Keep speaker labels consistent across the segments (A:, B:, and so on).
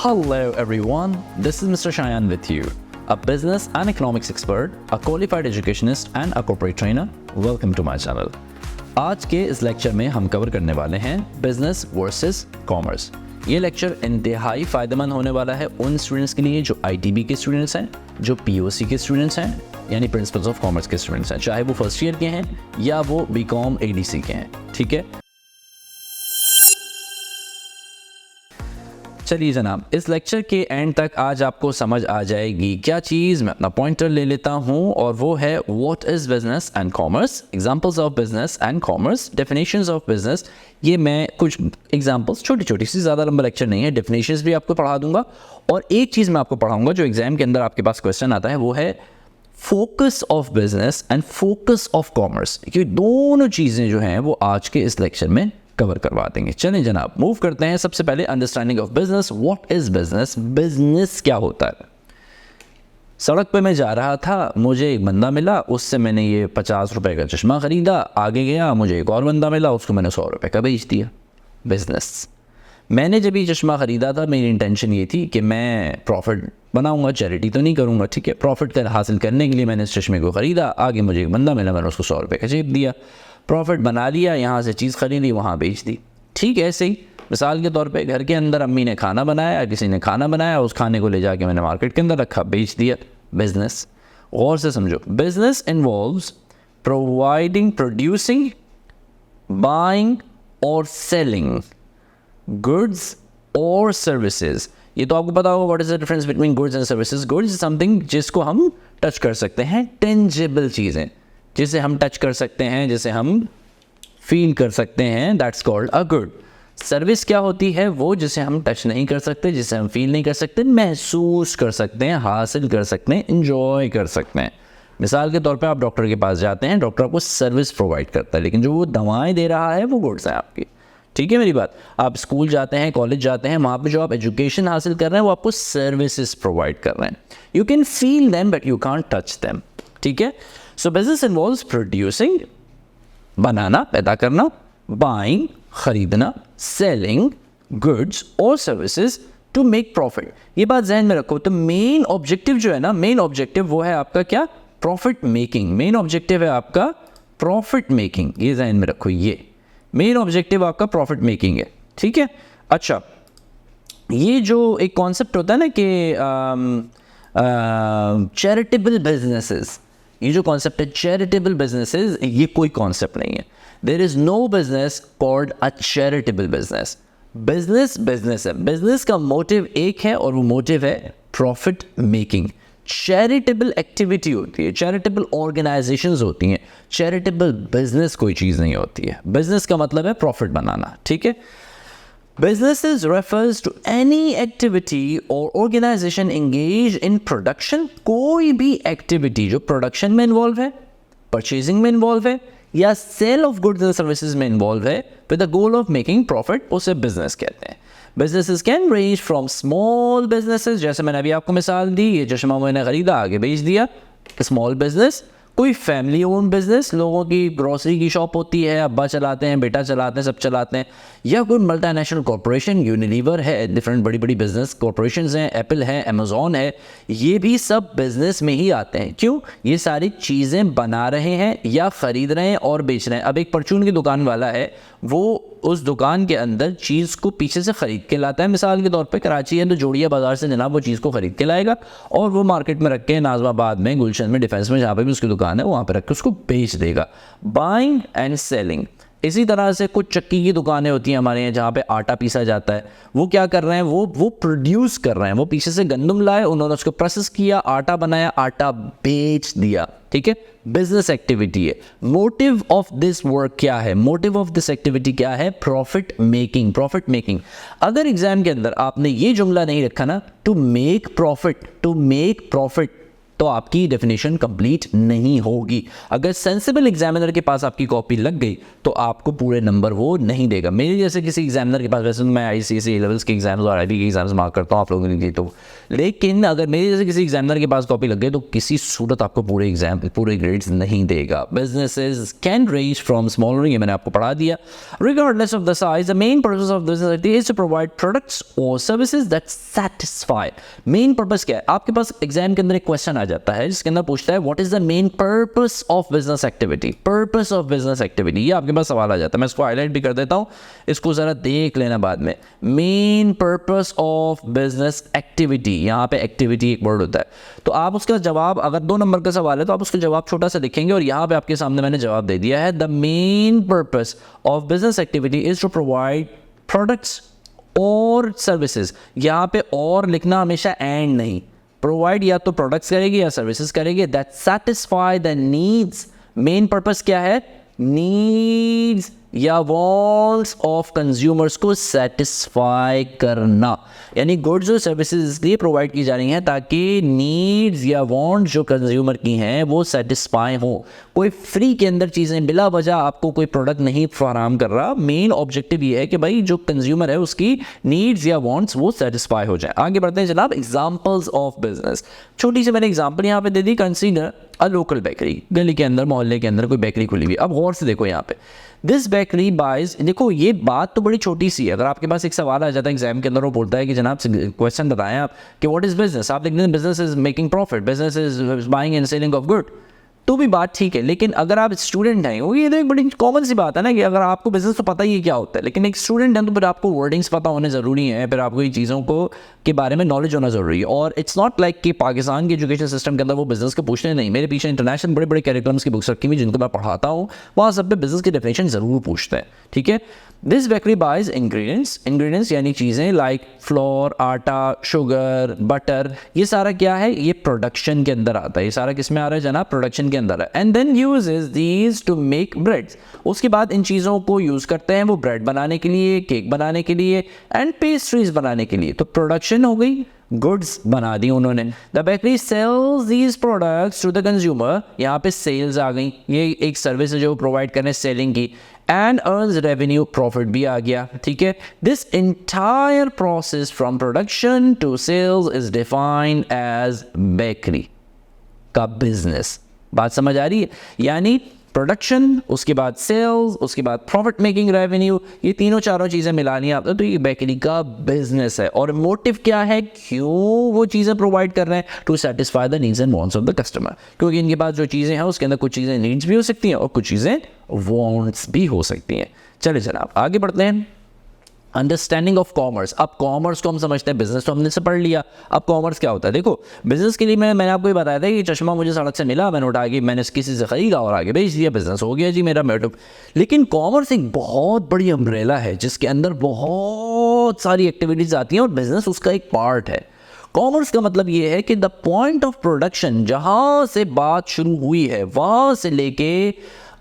A: Hello everyone, this is Mr. Shayan with you, a business and economics expert, a qualified educationist and a corporate trainer. Welcome to my channel. आज के इस lecture में हम cover करने वाले हैं business versus commerce. ये lecture इंतहाई फ़ायदेमंद होने वाला है उन स्टूडेंट्स के लिए जो ITB के स्टूडेंट्स हैं, जो POC के स्टूडेंट्स हैं, यानी प्रिंसिपल्स ऑफ कॉमर्स के स्टूडेंट्स हैं, चाहे वो फर्स्ट ईयर के हैं या वो BCom ADC के हैं। ठीक है, चलिए जनाब, इस लेक्चर के एंड तक आज आपको समझ आ जाएगी क्या चीज़। मैं अपना पॉइंटर ले लेता हूँ और वो है what is business and commerce, examples of business and commerce, definitions of business. ये मैं कुछ एग्जांपल्स छोटी छोटी सी, ज़्यादा लंबा लेक्चर नहीं है, डेफिनेशंस भी आपको पढ़ा दूंगा। और एक चीज़ मैं आपको पढ़ाऊंगा जो एग्जाम के अंदर आपके पास क्वेश्चन आता है, वो है focus of business and focus of commerce. ये दोनों चीज़ें जो हैं वो आज के इस लेक्चर में कवर करवा देंगे। चलें जनाब, मूव करते हैं। सबसे पहले understanding of business. What is business? Business क्या होता है? सड़क पे मैं जा रहा था, मुझे एक बंदा मिला, उससे मैंने ये 50 रुपए का चश्मा खरीदा। आगे गया, मुझे एक और बंदा मिला, उसको मैंने 100 रुपए का बेच दिया। बिजनेस। मैंने जब ये चश्मा खरीदा था, मेरी इंटेंशन ये थी कि मैं प्रॉफिट बनाऊंगा, चैरिटी तो नहीं करूंगा। ठीक है, प्रॉफिट हासिल करने के लिए मैंने इस चश्मे को खरीदा। आगे मुझे एक बंदा मिला, मैंने उसको 100 रुपए का जेब दिया, प्रॉफिट बना लिया, यहाँ से चीज़ खरीदी, वहाँ बेच दी। ठीक है, ऐसे ही मिसाल के तौर पे घर के अंदर अम्मी ने खाना बनाया, किसी ने खाना बनाया, उस खाने को ले जाके मैंने मार्केट के अंदर रखा, बेच दिया। बिजनेस। गौर से समझो, business involves providing, producing, buying और सेलिंग गुड्स और सर्विसेज। ये तो आपको पता होगा what is the difference between goods and services. Goods is something जिसको हम टच कर सकते हैं, टेंजिबल चीज़ें जिसे हम टच कर सकते हैं, जिसे हम फील कर सकते हैं, that's called a good. Service क्या होती है? वो जिसे हम टच नहीं कर सकते, जिसे हम फील नहीं कर सकते, महसूस कर सकते हैं, हासिल कर सकते हैं, इंजॉय कर सकते हैं। मिसाल के तौर पे आप डॉक्टर के पास जाते हैं, डॉक्टर आपको सर्विस प्रोवाइड करता है, लेकिन जो वो दवाएं दे रहा है वो गुड्स हैं आपकी। ठीक है मेरी बात। आप स्कूल जाते हैं, कॉलेज जाते हैं, वहाँ पे जो आप एजुकेशन हासिल कर रहे हैं वो आपको सर्विसेज प्रोवाइड कर रहे हैं। You can feel them but you can't touch them. ठीक है, सो बिजनेस इन्वॉल्व्स प्रोड्यूसिंग, बनाना, पैदा करना, बाइंग, खरीदना, सेलिंग गुड्स और सर्विसेज टू मेक प्रॉफिट। ये बात जहन में रखो। तो मेन ऑब्जेक्टिव जो है ना, मेन ऑब्जेक्टिव वो है आपका क्या? Profit making. मेन ऑब्जेक्टिव है आपका प्रॉफिट मेकिंग, ये जहन में रखो। ये मेन ऑब्जेक्टिव आपका प्रॉफिट मेकिंग है। ठीक है, अच्छा, ये जो एक कॉन्सेप्ट होता है ना कि चैरिटेबल बिजनेसेस, ये जो कॉन्सेप्ट है चैरिटेबल बिजनेसेस, ये कोई कॉन्सेप्ट नहीं है। There is no business called a charitable business. Business business है, बिजनेस का मोटिव एक है और वो मोटिव है प्रॉफिट मेकिंग। चैरिटेबल एक्टिविटी होती है, चैरिटेबल ऑर्गेनाइजेशंस होती हैं, चैरिटेबल बिजनेस कोई चीज़ नहीं होती है। बिजनेस का मतलब है प्रॉफिट बनाना। ठीक है, businesses refers to any activity or organization engaged in production। कोई भी एक्टिविटी जो प्रोडक्शन में इन्वॉल्व है, परचेजिंग में इन्वॉल्व है या sale of goods and services में इन्वॉल्व है with the goal of making profit, उसे बिजनेस कहते हैं। Businesses can range from small businesses, जैसे मैंने अभी आपको मिसाल दी, ये चश्मा मैंने खरीदा, आगे बेच दिया, स्मॉल बिजनेस। कोई फैमिली ओन बिजनेस, लोगों की ग्रोसरी की शॉप होती है, अब्बा चलाते हैं, बेटा चलाते हैं, सब चलाते हैं। या कोई मल्टीनेशनल कॉरपोरेशन, यूनिलीवर है, डिफरेंट बड़ी बड़ी बिजनेस कॉरपोरेशंस हैं, एप्पल है, अमेजोन है, ये भी सब बिजनेस में ही आते हैं। क्यों? ये सारी चीज़ें बना रहे हैं या ख़रीद रहे हैं और बेच रहे हैं। अब एक परचून की दुकान वाला है, वो उस दुकान के अंदर चीज़ को पीछे से ख़रीद के लाता है। मिसाल के तौर पे कराची है तो जोड़िया बाज़ार से जनाब वो चीज़ को ख़रीद के लाएगा और वो मार्केट में रख के नाज़माबाद में, गुलशन में, डिफेंस में, जहाँ पे भी उसकी दुकान है वहाँ पे रख के उसको बेच देगा। Buying and selling. इसी तरह से कुछ चक्की की दुकानें होती हैं हमारे यहाँ जहाँ पे आटा पीसा जाता है। वो क्या कर रहे हैं? वो प्रोड्यूस कर रहे हैं, वो पीछे से गंदम लाए, उन्होंने उसको प्रोसेस किया, आटा बनाया, आटा बेच दिया। ठीक है, बिजनेस एक्टिविटी है। मोटिव ऑफ दिस वर्क क्या है? मोटिव ऑफ दिस एक्टिविटी क्या है? Profit making. Profit making. अगर एग्जाम के अंदर आपने ये जुमला नहीं रखा ना, to make profit, to make profit, तो आपकी डेफिनेशन कंप्लीट नहीं होगी। अगर सेंसिबल एग्जामिनर के पास आपकी कॉपी लग गई तो आपको पूरे नंबर वो नहीं देगा। मेरे जैसे किसी एग्जामिनर के पास, वैसे मैं ICSE लेवल्स के एग्जाम्स और IB के एग्जाम्स मार्क करता हूँ आप लोगों के लिए, तो लेकिन अगर मेरे जैसे किसी एग्जामिनर के पास कॉपी लग गई तो किसी सूरत आपको पूरे ग्रेड्स नहीं देगा। Businesses can range from smaller, ये मैंने आपको पढ़ा दिया, regardless of the size, the main purpose of business activity is to provide products or services that satisfy। Main purpose क्या है? आपके पास एग्जाम के अंदर एक क्वेश्चन आ जाता है जिसके अंदर पूछता है what is the main purpose of business activity. Purpose of business activity, ये आपके पास सवाल आ जाता है। मैं इसको हाईलाइट भी कर देता हूँ, इसको जरा देख लेना बाद में। Main purpose of business activity, यहाँ पे एक्टिविटी एक वर्ड होता है, तो आप उसका जवाब, अगर 2 नंबर का सवाल है तो आप उसका जवाब छोटा सा लिखेंगे और यहाँ पे आपके सामने मैंने जवाब दे दिया है, the main purpose of business activity is to provide products और सर्विसेज। यहाँ पे और लिखना हमेशा एंड नहीं, प्रोवाइड या तो प्रोडक्ट्स करेगी या सर्विसेज करेगी that satisfy the needs. Main purpose क्या है? नीड्स या वॉन्ट्स ऑफ कंज्यूमर्स को सेटिस्फाई करना, यानी गुड्स और सर्विसेज इसलिए प्रोवाइड की जा रही हैं ताकि नीड्स या वॉन्ट्स जो कंज्यूमर की हैं वो सेटिस्फाई हो। कोई फ्री के अंदर चीज़ें बिला वजह आपको कोई प्रोडक्ट नहीं फराहम कर रहा। मेन ऑब्जेक्टिव ये है कि भाई जो कंज्यूमर है उसकी नीड्स या वॉन्ट्स वो सेटिस्फाई हो जाए। आगे बढ़ते हैं जनाब, एग्जाम्पल्स ऑफ बिजनेस। छोटी सी मैंने एग्जाम्पल यहाँ पे दे दी, कंसीडर अ लोकल बेकरी। गली के अंदर, मोहल्ले के अंदर कोई बेकरी खुली हुई। अब गौर से देखो यहाँ पे, दिस बेकरी बाइज, देखो ये बात तो बड़ी छोटी सी है। अगर आपके पास एक सवाल आ जाता है एग्जाम के अंदर, वो बोलता है कि जनाब क्वेश्चन बताएं आप कि व्हाट इज बिजनेस, आप लिख दें business is making profit, business is buying and selling of good, तो भी बात ठीक है। लेकिन अगर आप स्टूडेंट हैं, वो ये तो एक बड़ी कॉमन सी बात है ना कि अगर आपको बिजनेस तो पता ही है क्या होता है, लेकिन एक स्टूडेंट है तो फिर आपको वर्डिंग्स पता होने ज़रूरी है, फिर आपको ये चीज़ों को के बारे में नॉलेज होना ज़रूरी है। और इट्स नॉट लाइक कि पाकिस्तान के एजुकेशन सिस्टम के अंदर वो बिजनेस के पूछते नहीं। मेरे पीछे इंटरनेशनल बड़े बड़े करिकुलम्स की बुक्स रखी हुई जिनको मैं पढ़ाता हूँ, वहाँ सब पे बिजनेस की डेफिनेशन ज़रूर पूछते हैं, ठीक है। दिस बेकरी बाइज इंग्रेडिएंट्स यानी चीज़ें लाइक फ्लोर, आटा, शुगर, बटर, ये सारा क्या है? ये प्रोडक्शन के अंदर आता है। ये सारा किस में आ रहा है जनाब? प्रोडक्शन के अंदर है। And then uses these to make breads, उसके बाद इन चीज़ों को यूज़ करते हैं वो ब्रेड बनाने के लिए, केक बनाने के लिए एंड पेस्ट्रीज बनाने के लिए। तो प्रोडक्शन हो गई, गुड्स बना दी उन्होंने। The bakery sells these products to the consumer, यहाँ पे सेल्स आ गई, ये एक सर्विस है जो प्रोवाइड करने सेलिंग की, एंड अर्न्स रेवेन्यू, प्रॉफिट भी आ गया, ठीक है। This entire process from production to sales is defined as bakery का बिजनेस। बात समझ आ रही है? यानी प्रोडक्शन, उसके बाद सेल्स, उसके बाद प्रॉफिट मेकिंग रेवेन्यू, ये तीनों चारों चीज़ें मिलानी आपको, तो ये बेकरी का बिजनेस है। और मोटिव क्या है? क्यों वो चीज़ें प्रोवाइड कर रहे हैं? To satisfy the needs and wants of the customer, क्योंकि इनके पास जो चीज़ें हैं उसके अंदर कुछ चीज़ें नीड्स भी हो सकती हैं और कुछ चीज़ें वांट्स भी हो सकती हैं। चलिए जनाब आगे बढ़ते हैं। Understanding of commerce. अब कॉमर्स को हम समझते हैं, बिजनेस तो हमने से पढ़ लिया, अब कॉमर्स क्या होता है? देखो बिजनेस के लिए मैंने आपको ये बताया था कि चश्मा मुझे सड़क से मिला, मैंने उठा के मैंने किसी से खरीदा और आगे बेच दिया, बिजनेस हो गया जी मेरा मेटअप। लेकिन कॉमर्स एक बहुत बड़ी अम्ब्रेला है जिसके अंदर बहुत सारी एक्टिविटीज़ आती हैं और बिजनेस उसका एक पार्ट है। कॉमर्स का मतलब ये है कि द पॉइंट ऑफ प्रोडक्शन, जहाँ से बात शुरू हुई है वहाँ से लेके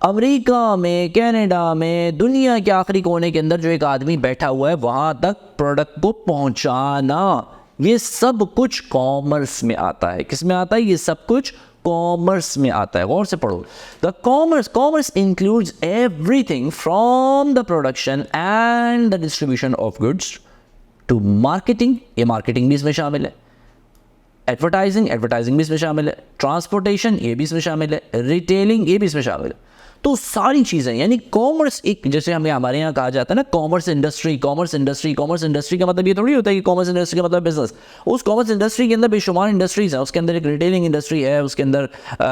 A: अमेरिका में, कनाडा में, दुनिया के आखिरी कोने के अंदर जो एक आदमी बैठा हुआ है वहाँ तक प्रोडक्ट को पहुँचाना, ये सब कुछ कॉमर्स में आता है। किस में आता है? ये सब कुछ कॉमर्स में आता है। गौर से पढ़ो। The commerce includes everything from the production and the distribution of goods to marketing, ये मार्केटिंग भी इसमें शामिल है, एडवर्टाइजिंग भी इसमें शामिल है, ट्रांसपोर्टेशन ये भी इसमें शामिल है, रिटेलिंग ये भी इसमें शामिल है। तो सारी चीज़ें, यानी कॉमर्स एक, जैसे हमें हमारे यहाँ कहा जाता है ना कॉमर्स इंडस्ट्री का मतलब ये थोड़ी होता है कि कॉमर्स इंडस्ट्री का मतलब बिजनेस। उस कॉमर्स इंडस्ट्री के अंदर बेशुमार इंडस्ट्रीज है, उसके अंदर एक रिटेलिंग इंडस्ट्री है, उसके अंदर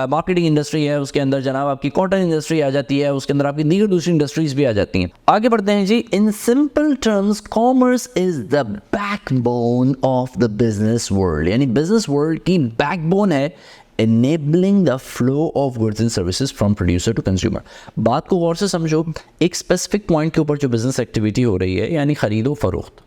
A: मार्केटिंग इंडस्ट्री है, उसके अंदर जनाब आपकी कॉटन इंडस्ट्री आ जाती है, उसके अंदर आपकी दीगर दूसरी इंडस्ट्रीज भी आ जाती हैं। आगे बढ़ते हैं जी। In simple terms commerce is the backbone of the business world, यानी बिजनेस वर्ल्ड की बैकबोन है, enabling the flow of goods and services from producer to consumer। बात को गौर से समझो, एक स्पेसिफिक पॉइंट के ऊपर जो बिजनेस एक्टिविटी हो रही है, यानी खरीदो फरोख्त,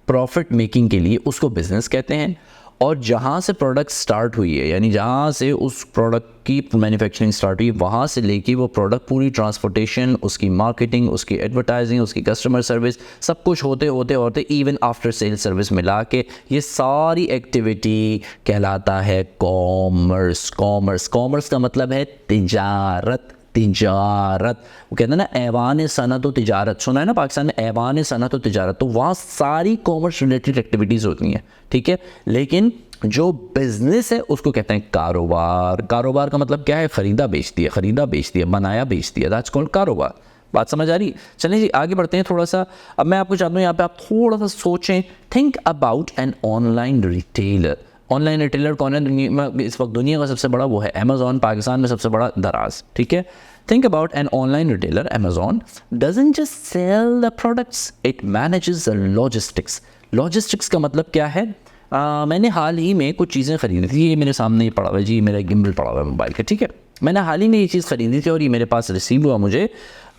A: प्रॉफिट मेकिंग के लिए, उसको बिजनेस कहते हैं। और जहाँ से प्रोडक्ट स्टार्ट हुई है, यानी जहाँ से उस प्रोडक्ट की मैन्युफैक्चरिंग स्टार्ट हुई, वहाँ से लेके वो प्रोडक्ट पूरी ट्रांसपोर्टेशन, उसकी मार्केटिंग, उसकी एडवर्टाइजिंग, उसकी कस्टमर सर्विस, सब कुछ होते होते होते इवन आफ्टर सेल सर्विस मिला के ये सारी एक्टिविटी कहलाता है कॉमर्स। कॉमर्स, कॉमर्स का मतलब है तिजारत। तिजारत, वो कहते हैं ना ऐवान सनत व तिजारत, सुना है ना पाकिस्तान में ऐवान सनत व तिजारत, तो वहाँ सारी कॉमर्स रिलेटेड एक्टिविटीज़ होती हैं, ठीक है। लेकिन जो बिजनेस है उसको कहते हैं कारोबार। कारोबार का मतलब क्या है? खरीदा बेच दिया, खरीदा बेच दिया, बनाया बेच दिया, दैट्स कॉल्ड कारोबार। बात समझ आ रही? चलें जी आगे बढ़ते हैं थोड़ा सा। अब मैं आपको चाहता हूँ यहाँ पे आप थोड़ा सा सोचें, think about an online retailer. Online retailer कौन है दुनिया में इस वक्त? दुनिया का सबसे बड़ा वो है अमेजॉन, पाकिस्तान में सबसे बड़ा दराज, ठीक है। Think about an online retailer. Amazon doesn't just sell the products, it manages the logistics. Logistics का मतलब क्या है? मैंने हाल ही में कुछ चीज़ें खरीदी थी, ये मेरे सामने ही पड़ा हुआ है जी, मेरा गिम्बल पड़ा हुआ है मोबाइल का, ठीक है। मैंने हाल ही में ये चीज़ खरीदी थी और ये मेरे पास रिसीव हुआ मुझे,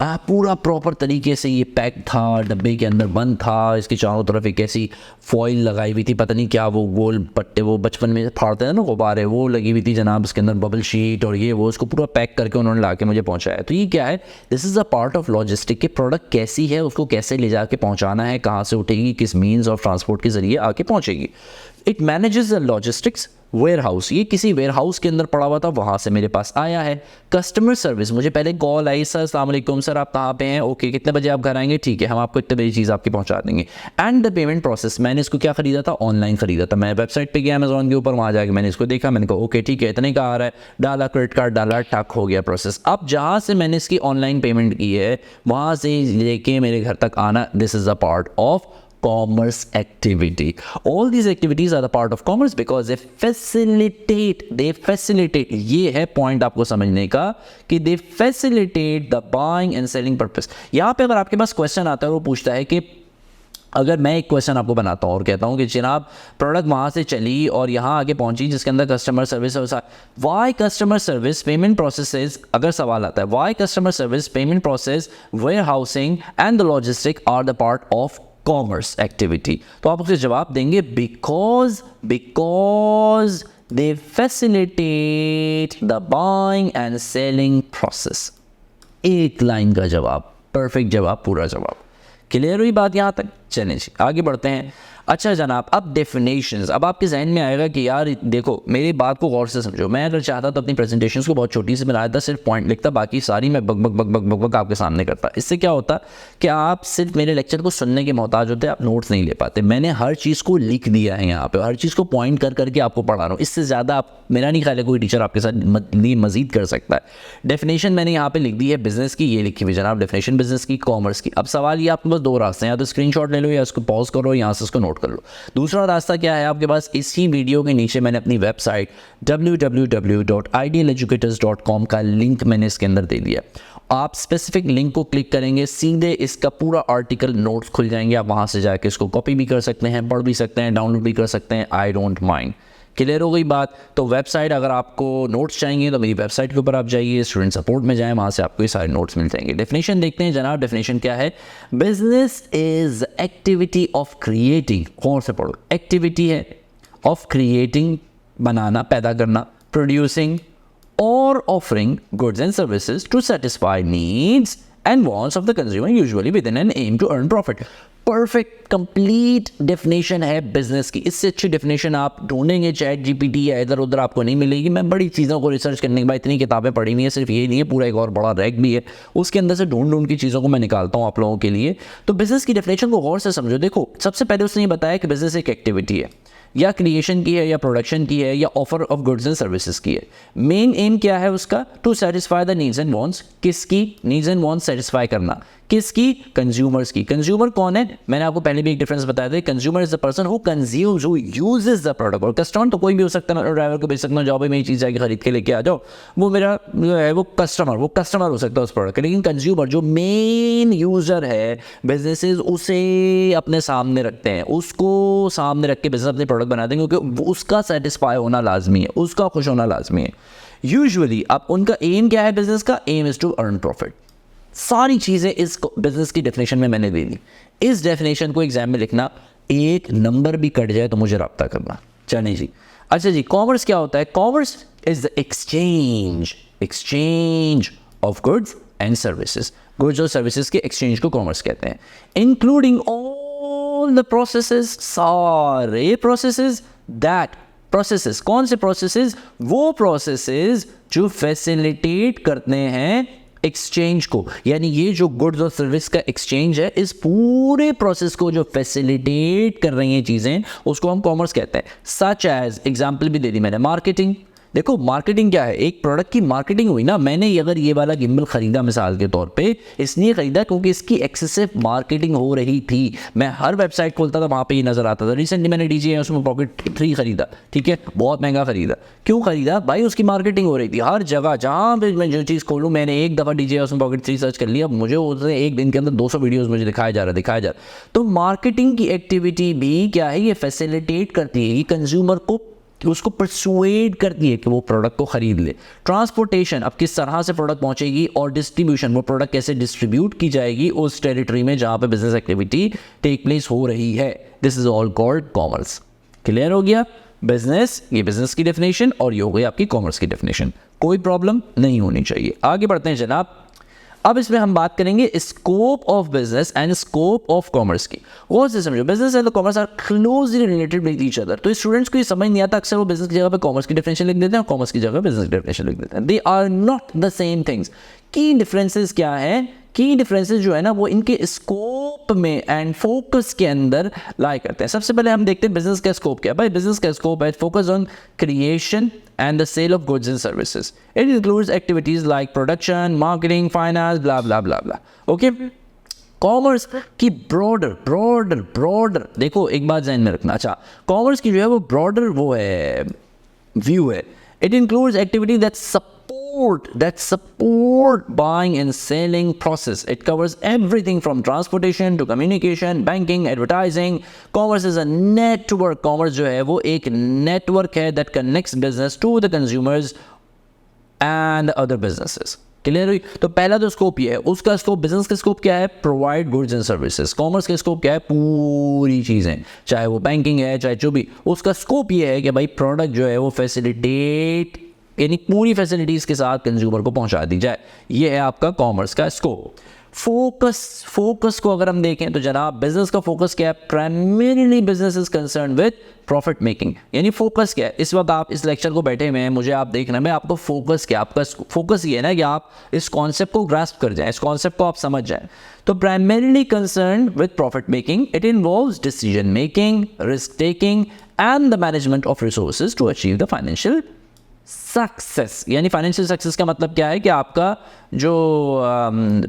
A: पूरा प्रॉपर तरीके से ये पैक था, डब्बे के अंदर बंद था, इसके चारों तरफ एक ऐसी फॉइल लगाई हुई थी, पता नहीं क्या वो गोल पट्टे वो बचपन में फाड़ते हैं ना गुब्बारे, वो लगी हुई थी जनाब, उसके अंदर बबल शीट और ये वो, उसको पूरा पैक करके उन्होंने ला के मुझे पहुँचाया। तो ये क्या है? This is a part of logistic के प्रोडक्ट कैसी है, उसको कैसे ले जाके पहुँचाना है, कहाँ से उठेगी, किस मीन्स ऑफ ट्रांसपोर्ट के ज़रिए आके पहुँचेगी। It manages the logistics. Warehouse, ये किसी वेयर हाउस के अंदर पड़ा हुआ था, वहाँ से मेरे पास आया है। कस्टमर सर्विस, मुझे पहले कॉल आई, सर अस्सलाम वालेकुम, सर आप कहाँ पे हैं, ओके कितने बजे आप घर आएंगे, ठीक है हम आपको इतने बजे चीज़ आपकी पहुँचा देंगे। एंड द पेमेंट प्रोसेस, मैंने इसको क्या खरीदा था? ऑनलाइन खरीदा था। मैं वेबसाइट पे गया अमेजॉन के ऊपर, वहाँ जाके मैंने इसको देखा, मैंने कहा ओके ठीक है इतने का आ रहा है, डाला क्रेडिट कार्ड डाला, टक हो गया प्रोसेस। अब जहाँ से मैंने इसकी ऑनलाइन पेमेंट की है वहाँ से लेके मेरे घर तक आना, this is a part of commerce activity. All these activities are the part of commerce because they facilitate, ये है पॉइंट आपको समझने का कि they facilitate the buying and selling purpose। यहाँ पे अगर आपके पास क्वेश्चन आता है, वो पूछता है कि अगर मैं एक क्वेश्चन आपको बनाता हूँ और कहता हूँ कि जनाब प्रोडक्ट वहाँ से चली और यहाँ आगे पहुँची जिसके अंदर कस्टमर सर्विस है, why customer service payment processes, अगर सवाल आता है why customer service payment process warehousing and the logistic are the part of commerce activity, तो आप उसके जवाब देंगे because they facilitate the buying and selling process. एक लाइन का जवाब, परफेक्ट जवाब, पूरा जवाब। क्लियर हुई बात यहाँ तक? चलें जी आगे बढ़ते हैं। अच्छा जनाब, अब डेफिनेशंस, अब आपके जहन में आएगा कि यार देखो मेरी बात को गौर से समझो, मैं अगर चाहता तो अपनी प्रेजेंटेशंस को बहुत छोटी सी बनाया था, सिर्फ पॉइंट लिखता, बाकी सारी मैं बक बक बक बक बक बक आपके सामने करता। इससे क्या होता कि आप सिर्फ मेरे लेक्चर को सुनने के मोहताज होते, आप नोट्स नहीं ले पाते। मैंने हर चीज़ को लिख दिया है यहाँ पे, हर चीज़ को पॉइंट कर करके आपको पढ़ा रहा हूँ। इससे ज़्यादा आप, मेरा नहीं ख्याल है कोई टीचर आपके साथ मजीद कर सकता है। डेफिनेशन मैंने यहाँ पे लिख दी है बिजनेस की, ये लिखी हुई जनाब डेफिनेशन बिजनेस की, कॉमर्स की। अब सवाल ये आपके पास दो रास्ते हैं, या तो स्क्रीनशॉट ले लो या इसको पॉज करो, यहाँ से इसको नोट कर लो। दूसरा रास्ता क्या है आपके पास? इसी वीडियो के नीचे मैंने अपनी वेबसाइट www.idealeducators.com का लिंक मैंने इसके अंदर दे दिया। आप स्पेसिफिक लिंक को क्लिक करेंगे, सीधे इसका पूरा आर्टिकल नोट्स खुल जाएंगे। आप वहाँ से जाके इसको कॉपी भी कर सकते हैं, पढ़ भी सकते हैं, डाउनलोड भी कर सकते हैं, आई डोंट माइंड। क्लियर हो गई बात? तो वेबसाइट, अगर आपको नोट्स चाहिए तो मेरी वेबसाइट के ऊपर आप जाइए, स्टूडेंट सपोर्ट में जाएं, वहाँ से आपको ये सारे नोट्स मिल जाएंगे। डेफिनेशन देखते हैं जनाब, डेफिनेशन क्या है? Business is activity of creating, कौन से पढ़ो, एक्टिविटी है ऑफ क्रिएटिंग, बनाना, पैदा करना, प्रोड्यूसिंग और offering goods and services to satisfy needs and wants of the consumer, usually within an aim to earn profit। Perfect complete definition है business की। इससे अच्छी डेफिनेशन आप ढूंढेंगे चैट जीपीटी या इधर उधर आपको नहीं मिलेगी। मैं बड़ी चीज़ों को रिसर्च करने के बाद, इतनी किताबें पढ़ी हुई है, सिर्फ ये नहीं है, पूरा एक और बड़ा रैक भी है, उसके अंदर से ढूंढ की चीज़ों को मैं निकालता हूँ आप लोगों के लिए। तो बिजनेस की डेफिनेशन को गौर से समझो। देखो सबसे पहले उसने ये बताया कि बिजनेस एक एक्टिविटी है, या क्रिएशन की है, या प्रोडक्शन की है, या offer of goods and services की है। मेन एम क्या है उसका? To satisfy the needs and wants. किसकी? नीड्स एंड वांट्स सेटिस्फाई करना। किसकी? कंज्यूमर्स की। कंज्यूमर कौन है? मैंने आपको पहले भी एक डिफरेंस बताया था। Consumer is the person who consumes, who uses the product. और कस्टमर तो कोई भी हो सकता है, ड्राइवर को भेज सकता हूँ, जाओ भाई मेरी चीज़ जाके खरीद के लेके आ जाओ, वो मेरा जो है वो कस्टमर हो सकता है उस प्रोडक्ट का। लेकिन कंज्यूमर जो मेन यूजर है, बिजनेसेस उसे अपने सामने रखते हैं, उसको सामने रख के बिजनेस अपने प्रोडक्ट बनाते हैं, क्योंकि उसका सेटिस्फाई होना लाजमी है, उसका खुश होना लाजमी है। यूजुअली अब उनका एम क्या है? बिजनेस का aim is to earn profit. सारी चीज़ें इस बिजनेस की डेफिनेशन में मैंने दे दी। इस डेफिनेशन को एग्जाम में लिखना, एक नंबर भी कट जाए तो मुझे रब्ता करना, चलिए जी, अच्छा जी, कॉमर्स क्या होता है? Commerce is the exchange of goods and services. Goods और सर्विसेज के एक्सचेंज को कॉमर्स कहते हैं। इंक्लूडिंग ऑल द प्रोसेसेस, सारे प्रोसेसेस, दैट प्रोसेसेस, कौन से प्रोसेसेस? वो प्रोसेसेस जो फैसिलिटेट करते हैं एक्सचेंज को, यानी ये जो गुड्स और सर्विस का एक्सचेंज है, इस पूरे प्रोसेस को जो फैसिलिटेट कर रही हैं चीज़ें, उसको हम कॉमर्स कहते हैं। सच एज, एग्जाम्पल भी दे दी मैंने, मार्केटिंग। देखो मार्केटिंग क्या है? एक प्रोडक्ट की मार्केटिंग हुई ना। मैंने अगर ये वाला गिम्बल ख़रीदा मिसाल के तौर पे, इसलिए ख़रीदा क्योंकि इसकी एक्सेसिव मार्केटिंग हो रही थी। मैं हर वेबसाइट खोलता था, वहाँ पे ये नज़र आता था। रिसेंटली मैंने DJI उसमें पॉकेट 3 ख़रीदा, ठीक है, बहुत महंगा ख़रीदा। क्यों ख़रीदा भाई? उसकी मार्केटिंग हो रही थी हर जगह, जहाँ पे मैं जो चीज़ खोलूँ। मैंने एक दफ़ा DJI उसमें पॉकेट 3 सर्च कर लिया, मुझे उसने एक दिन के अंदर 200 वीडियोज़ मुझे दिखाया जा रहा। तो मार्केटिंग की एक्टिविटी भी क्या है? ये फैसिलिटेट करती है, ये कंज्यूमर को उसको परसुएड करती है कि वो प्रोडक्ट को ख़रीद ले। ट्रांसपोर्टेशन, अब किस तरह से प्रोडक्ट पहुंचेगी, और डिस्ट्रीब्यूशन, वो प्रोडक्ट कैसे डिस्ट्रीब्यूट की जाएगी उस टेरिटरी में जहाँ पे बिजनेस एक्टिविटी टेक प्लेस हो रही है। This is all called commerce. Clear हो गया? बिजनेस, ये बिजनेस की डेफिनेशन, और ये हो गई आपकी कॉमर्स की डेफिनेशन। कोई प्रॉब्लम नहीं होनी चाहिए। आगे बढ़ते हैं जनाब। अब इसमें हम बात करेंगे scope of business and scope of commerce की। वो से समझो, business and commerce are closely related with each other. तो स्टूडेंट्स को ये समझ नहीं आता, अक्सर वो बिजनेस की जगह पे कॉमर्स की डेफिनेशन लिख देते हैं और कॉमर्स की जगह बिजनेस की डेफिनेशन लिख देते हैं। They are not the same things. Key differences क्या है? की डिफरेंसेस जो है ना, वो इनके स्कोप में एंड फोकस के अंदर लाई करते हैं। सबसे पहले हम देखते हैं बिजनेस का स्कोप क्या है। भाई बिजनेस का स्कोप है focus on creation and the sale of goods and services. It includes activities like production, marketing, finance, blah blah blah blah. Okay? Commerce की ब्रॉडर देखो एक बात ध्यान में रखना। अच्छा, कॉमर्स की जो है वो ब्रॉडर वो है व्यू है। It includes activity that support buying and selling process. It covers everything from transportation to communication, banking, advertising. Commerce is a network. Commerce जो है वो एक network है that connects business to the consumers and other businesses. Clear हुई? तो पहला तो scope ये है। उसका स्कोप, बिजनेस का स्कोप क्या है? Provide goods and services. Commerce का स्कोप क्या है? पूरी चीज़ें, चाहे वो बैंकिंग है, चाहे जो भी, उसका स्कोप ये है कि भाई प्रोडक्ट जो है वो फैसिलिटेट, यानी पूरी फैसिलिटीज़ के साथ कंज्यूमर को पहुंचा दी जाए। ये है आपका कॉमर्स का स्कोप। फोकस को अगर हम देखें तो जनाब, बिजनेस का फोकस क्या है? Primarily business is concern with profit making. यानी फोकस क्या है? इस वक्त आप इस लेक्चर को बैठे हुए हैं, मुझे आप देखना है आपको फोकस क्या, आपका फोकस ये है ना कि आप इस कॉन्सेप्ट को ग्रास्प कर जाएं, इस कॉन्सेप्ट को आप समझ जाएं। तो primarily concern with profit making, it involves decision making, risk taking and the management of resources to achieve the financial success. यानी फाइनेंशियल सक्सेस का मतलब क्या है कि आपका जो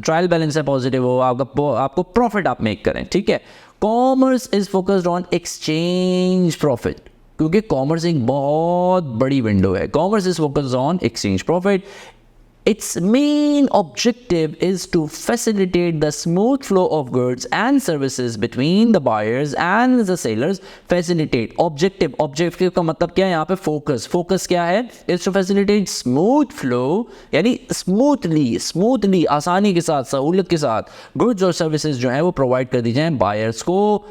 A: ट्रायल बैलेंस है पॉजिटिव हो, आपको प्रॉफिट आप मेक करें, ठीक है। Commerce is focused on exchange profit, क्योंकि कॉमर्स एक बहुत बड़ी विंडो है। Commerce is focused on exchange profit. Its main objective is to facilitate the smooth flow of goods and services between the buyers and the sellers. Facilitate, objective का मतलब क्या है यहाँ पे? focus क्या है? Is to facilitate smooth flow, यानी smoothly आसानी के साथ, सहूलियत के साथ goods और services जो है वो प्रोवाइड कर दी जाए buyers को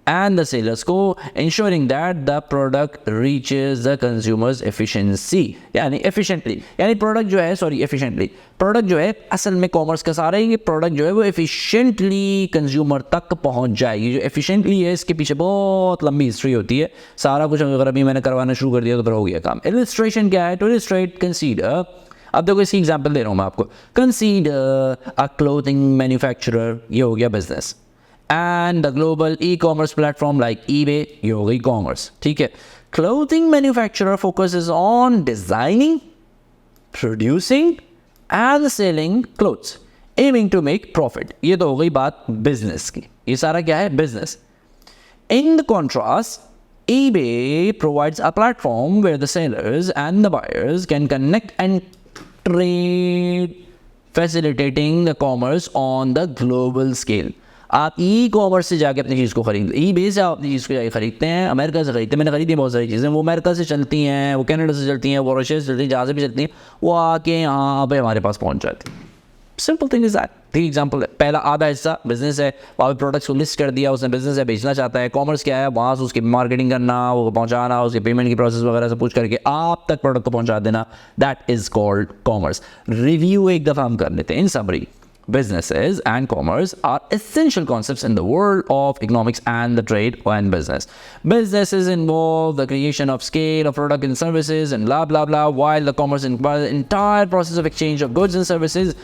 A: and the sellers को, ensuring that the product reaches the consumers efficiency, यानी efficiently, यानी प्रोडक्ट जो है efficiently, प्रोडक्ट जो है असल में कॉमर्स का सारा ये प्रोडक्ट जो है वो efficiently कंज्यूमर तक पहुंच जाएगी। जो efficiently है इसके पीछे बहुत लंबी हिस्ट्री होती है, सारा कुछ अगर अभी मैंने करवाना शुरू कर दिया तो फिर हो गया काम। Illustration क्या है? To illustrate, consider, अब देखो इसकी एग्जाम्पल दे रहा हूँ मैं आपको। Consider a clothing manufacturer, ये हो गया business, and the global e-commerce platform like eBay, ये हो गई कॉमर्स, ठीक है। Clothing manufacturer focuses on designing, producing and selling clothes, aiming to make profit. ये तो हो गई बात बिजनेस की, ये सारा क्या है? Business. In the contrast, eBay provides a platform where the sellers and the buyers can connect and trade, facilitating the commerce on the global scale. आप ई कॉमर्स से जाके अपनी चीज़ को खरीद, ई बे से आप अपनी चीज़ को जाके खरीदते हैं, अमेरिका से खरीदते हैं। मैंने खरीदी बहुत सारी चीज़ें, वो अमेरिका से चलती हैं, वो कनाडा से चलती हैं, वो रशिया से चलती हैं, जहाँ से भी चलती हैं, वो आके यहाँ पे हमारे पास पहुँच जाती हैं। Simple thing is that. ठीक एग्जाम्पल है, पहला आधा हिस्सा बिजनेस है, वहाँ पे प्रोडक्ट्स को लिस्ट कर दिया, उसने बिजनेस है बेचना चाहता है। कॉमर्स क्या है, वहाँ से उसकी मार्केटिंग करना, वो पहुँचाना, उसके पेमेंट की प्रोसेस वगैरह से पूछ करके आप तक प्रोडक्ट को पहुँचा देना, that is called commerce. Review एक दफ़ा हम कर लेते हैं। इन summary, businesses and commerce are essential concepts in the world of economics and the trade and business. Businesses involve the creation of scale of product and services and blah blah blah, while the commerce involves the entire process of exchange of goods and services.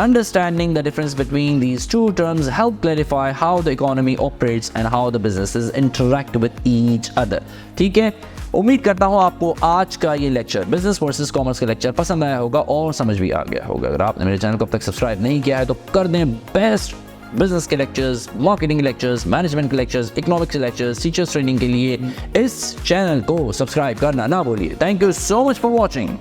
A: Understanding the difference between these two terms help clarify how the economy operates and how the businesses interact with each other. ठीक है, उम्मीद करता हूँ आपको आज का ये lecture, business versus commerce का लेक्चर पसंद आया होगा और समझ भी आ गया होगा। अगर आपने मेरे चैनल को अब तक सब्सक्राइब नहीं किया है तो कर दें। बेस्ट बिजनेस के लेक्चर्स, मार्केटिंग के लेक्चर्स, मैनेजमेंट के लेक्चर्स, इकोनॉमिक्स के लेक्चर्स, टीचर्स ट्रेनिंग के लिए इस चैनल को सब्सक्राइब करना ना भूलिए। Thank you so much for watching.